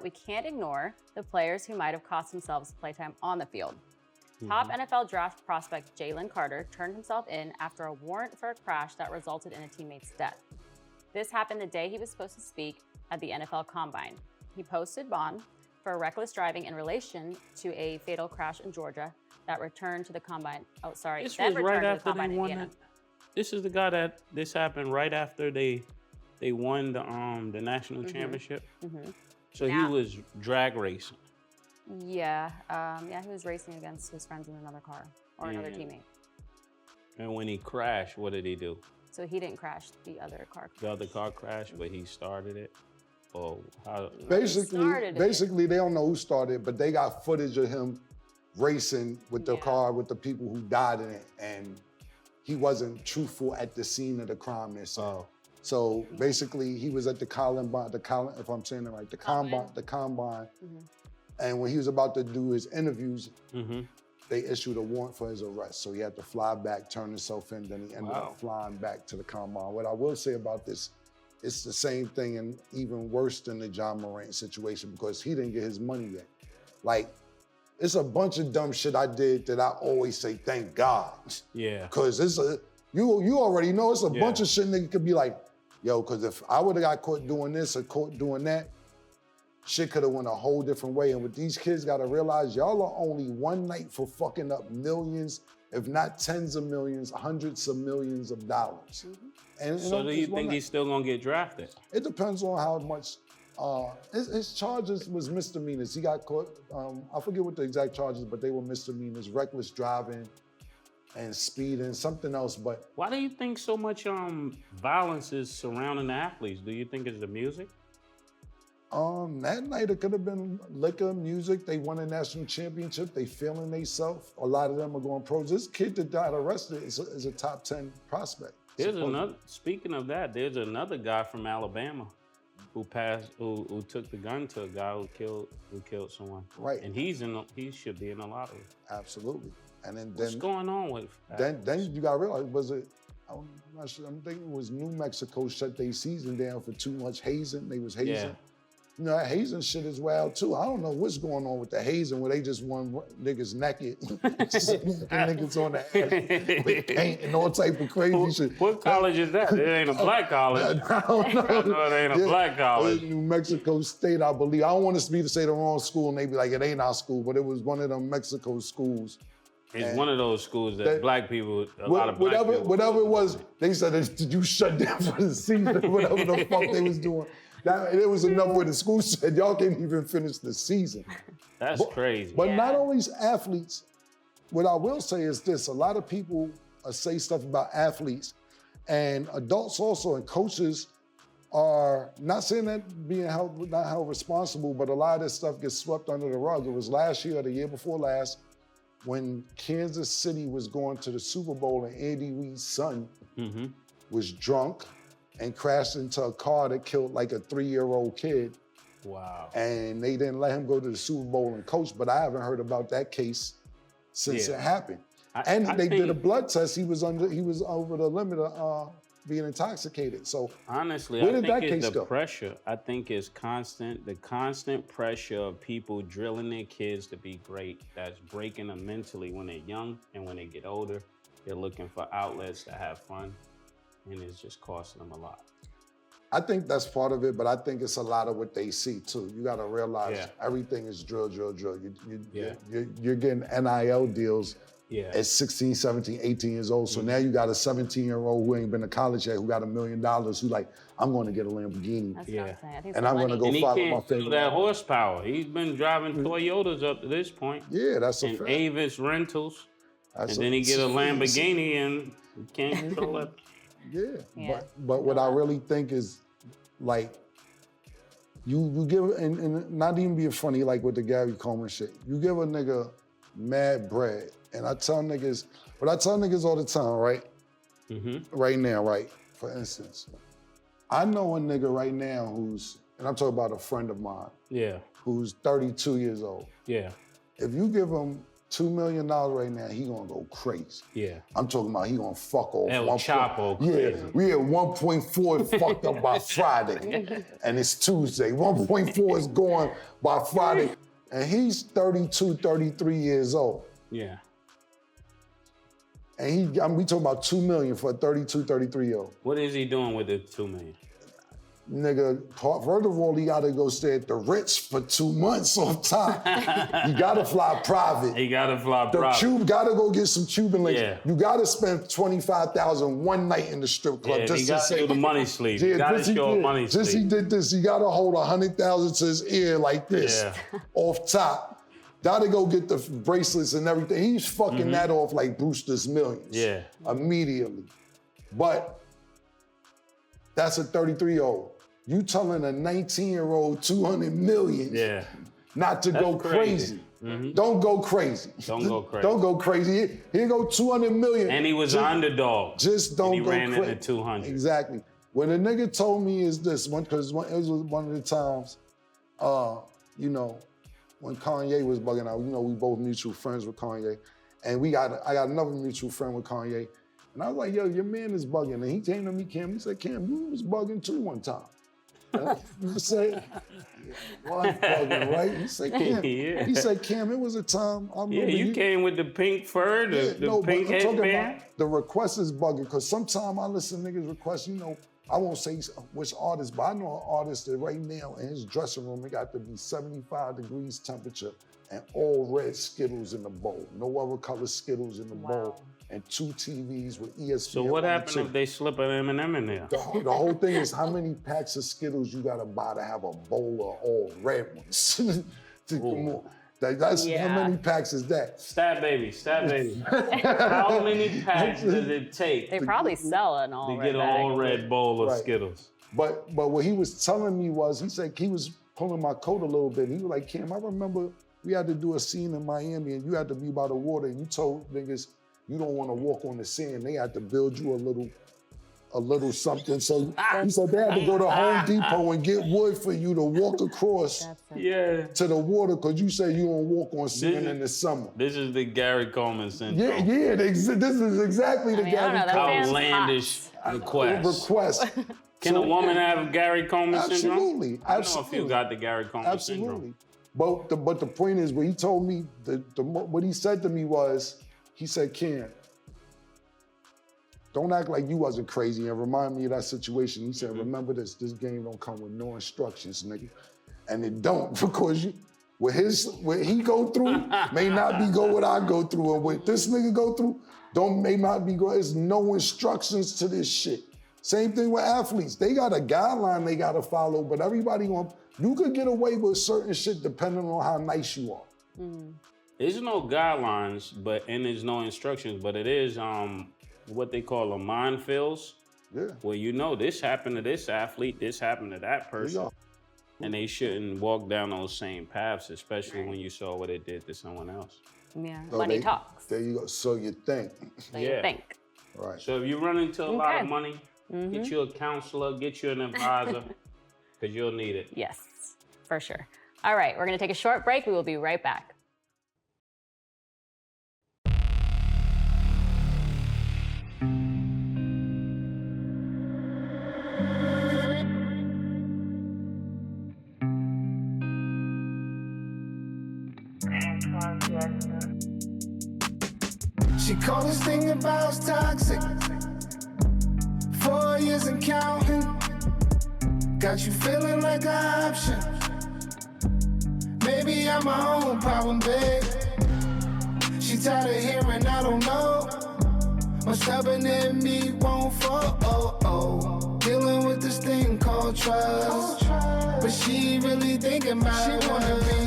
we can't ignore the players who might have cost themselves playtime on the field. Top NFL draft prospect Jalen Carter turned himself in after a warrant for a crash that resulted in a teammate's death. This happened the day he was supposed to speak at the NFL Combine. He posted bond for reckless driving in relation to a fatal crash in Georgia that returned to the Combine. Oh, sorry. This then was right returned to the after Combine they in won. Indiana. This is the guy that this happened right after they won the national championship. So he was drag racing. Yeah, he was racing against his friends in another car or another teammate. And when he crashed, what did he do? So he didn't crash, the other car crashed. The other car crashed, but he started it? Or how? Basically, they don't know who started it, but they got footage of him racing with the car with the people who died in it, and he wasn't truthful at the scene of the crime themselves. So basically, he was at the Combine, if I'm saying it right, the Combine. And when he was about to do his interviews, they issued a warrant for his arrest. So he had to fly back, turn himself in, then he ended up flying back to the Combine. What I will say about this, it's the same thing and even worse than the John Morant situation because he didn't get his money yet. Like, it's a bunch of dumb shit I did that I always say, thank God. Yeah. Because you already know it's a bunch of shit nigga could be like, yo, because if I would have got caught doing this or caught doing that, shit could have went a whole different way. And what these kids gotta realize, y'all are only one night for fucking up millions, if not tens of millions, hundreds of millions of dollars. And, so do you think he's still gonna get drafted? It depends on how much, his charges was misdemeanors. He got caught, I forget what the exact charges, but they were misdemeanors, reckless driving and speeding, something else, but. Why do you think so much violence is surrounding the athletes? Do you think it's the music? That night it could have been liquor, music. They won a national championship. They feeling themselves. A lot of them are going pros. This kid that got arrested is a top 10 prospect. Speaking of that, there's another guy from Alabama who took the gun to a guy who killed someone. Right. And he should be in the lottery. Absolutely. And then what's going on with that? Then you gotta realize, I'm not sure, I'm thinking it was New Mexico shut their season down for too much hazing. They was hazing. Yeah. You know, that hazing shit is wild too. I don't know what's going on with the hazing where they just want niggas naked. Niggas on the ass with paint and all type of crazy shit. What college is that? It ain't a black college. I don't know. I know it ain't a black college. New Mexico State, I believe. I don't want to say the wrong school and they be like, it ain't our school, but it was one of them Mexico schools. It's one of those schools that black people, lot of black people. Whatever it was, they said, did you shut down for the season? Whatever the fuck they was doing. It was enough where the school said, y'all can't even finish the season. That's crazy. But not only athletes, what I will say is this, a lot of people say stuff about athletes and adults also and coaches are not saying that not held responsible, but a lot of this stuff gets swept under the rug. It was last year or the year before last when Kansas City was going to the Super Bowl and Andy Reid's son was drunk and crashed into a car that killed like a 3-year-old kid. Wow. And they didn't let him go to the Super Bowl and coach, but I haven't heard about that case since it happened. They did a blood test. He was over the limit of being intoxicated. So honestly, where did I think that case it's the go? pressure. I think it's the constant pressure of people drilling their kids to be great. That's breaking them mentally when they're young, and when they get older, they're looking for outlets to have fun. And it's just costing them a lot. I think that's part of it, but I think it's a lot of what they see too. You gotta realize everything is drill. You're getting NIL deals at 16, 17, 18 years old. So now you got a 17-year-old who ain't been to college yet, who got $1 million, who like, I'm gonna get a Lamborghini. That's what I'm saying. I think and I'm gonna go follow my favorite. That horsepower. He's been driving Toyotas up to this point. Yeah, that's a and fact. Avis Rentals. Then he get a Lamborghini and can't control it. Yeah. But what I really think is like you give and not even being funny like with the Gary Coleman shit. You give a nigga mad bread, and I tell niggas all the time, right? Right now, right? For instance, I know a nigga right now and I'm talking about a friend of mine. Yeah. Who's 32 years old. Yeah. If you give him $2 million right now, he gonna go crazy. Yeah. I'm talking about he gonna fuck off. El Chapo Yeah, crazy. we at 1.4 fucked up by Friday, and it's Tuesday. 1.4 is going by Friday, and he's 32, 33 years old. Yeah. And we talking about $2 million for a 32, 33-year-old. What is he doing with the $2 million? Nigga, first of all, he gotta go stay at the Ritz for 2 months off top. You gotta fly private. He gotta fly The private. gotta go get some Cuban links. Yeah. You gotta spend $25,000 one night in the strip club. Yeah, just he to gotta say, do the money sleep. Yeah, He gotta just he show a did. money Just sleep. he did this. He gotta hold 100,000 to his ear like this, Yeah. off top. Gotta go get the bracelets and everything. He's fucking that off like Brewster's Millions. Yeah. Immediately. But that's a 33-year-old. You telling a 19-year-old 200 million Yeah. not to go crazy. crazy. Don't go crazy. Don't go crazy. Don't go crazy. Here go 200 million. And he was an underdog. Just don't and he go ran crazy. into 200. Exactly. What a nigga told me is this, because it was one of the times, you know, when Kanye was bugging out, you know, we both mutual friends with Kanye, and I got another mutual friend with Kanye, and I was like, yo, your man is bugging, and he came to me, Cam, he said, Cam, you was bugging too one time. I said, well, I'm bugging, right? He said, Cam, Yeah. he said, Cam, it was a time, I remember Yeah, you came with the pink fur, the but pink I'm talking headband. about the request is bugging, because sometimes I listen to niggas request, you know, I won't say which artist, but I know an artist that right now in his dressing room, it got to be 75 degrees temperature and all red Skittles in the bowl. No other color Skittles in the bowl. And 2 TVs with ESPN. So what happened if they slip an M&M in there? The whole thing is how many packs of Skittles you gotta buy to have a bowl of all red ones. Come on. That's how many packs is that? Stab baby. How many packs does it take They probably sell an all to red get an bag. all red bowl of Right. Skittles? But what he was telling me was, he said he was pulling my coat a little bit. He was like, Cam, I remember we had to do a scene in Miami and you had to be by the water and you told niggas you don't want to walk on the sand. They had to build you a little something. So he said they had to go to Home Depot and get wood for you to walk across Yeah. to the water because you said you don't walk on sand in the summer. This is the Gary Coleman syndrome. Yeah, this is exactly the I don't know, that man's Outlandish request. Can a woman have Gary Coleman syndrome? Absolutely. I don't know if you got the Gary Coleman syndrome. Absolutely. But the point is, what he told me, what he said to me was, he said, Ken, don't act like you wasn't crazy and remind me of that situation. He said, remember this game don't come with no instructions, nigga. And it don't, because what he go through may not be what I go through, and what this nigga go through may not be there's no instructions to this shit. Same thing with athletes. They got a guideline they gotta follow, but you could get away with certain shit depending on how nice you are. There's no guidelines, and there's no instructions, but it is what they call a minefields. Yeah. Where you know this happened to this athlete, this happened to that person. And they shouldn't walk down those same paths, especially when you saw what it did to someone else. Yeah, So money talks. There you go. So you think. So you think. Right. So if you run into a lot of money, get you a counselor, get you an advisor, because you'll need it. Yes, for sure. All right, we're gonna take a short break. We will be right back. She called this thing about toxic. 4 years and counting. Got you feeling like an option. Maybe I'm my own problem, babe. She tired of hearing I don't know. What's stubborn in me won't fall. Dealing with this thing called trust. But she really thinking about it. She wanna be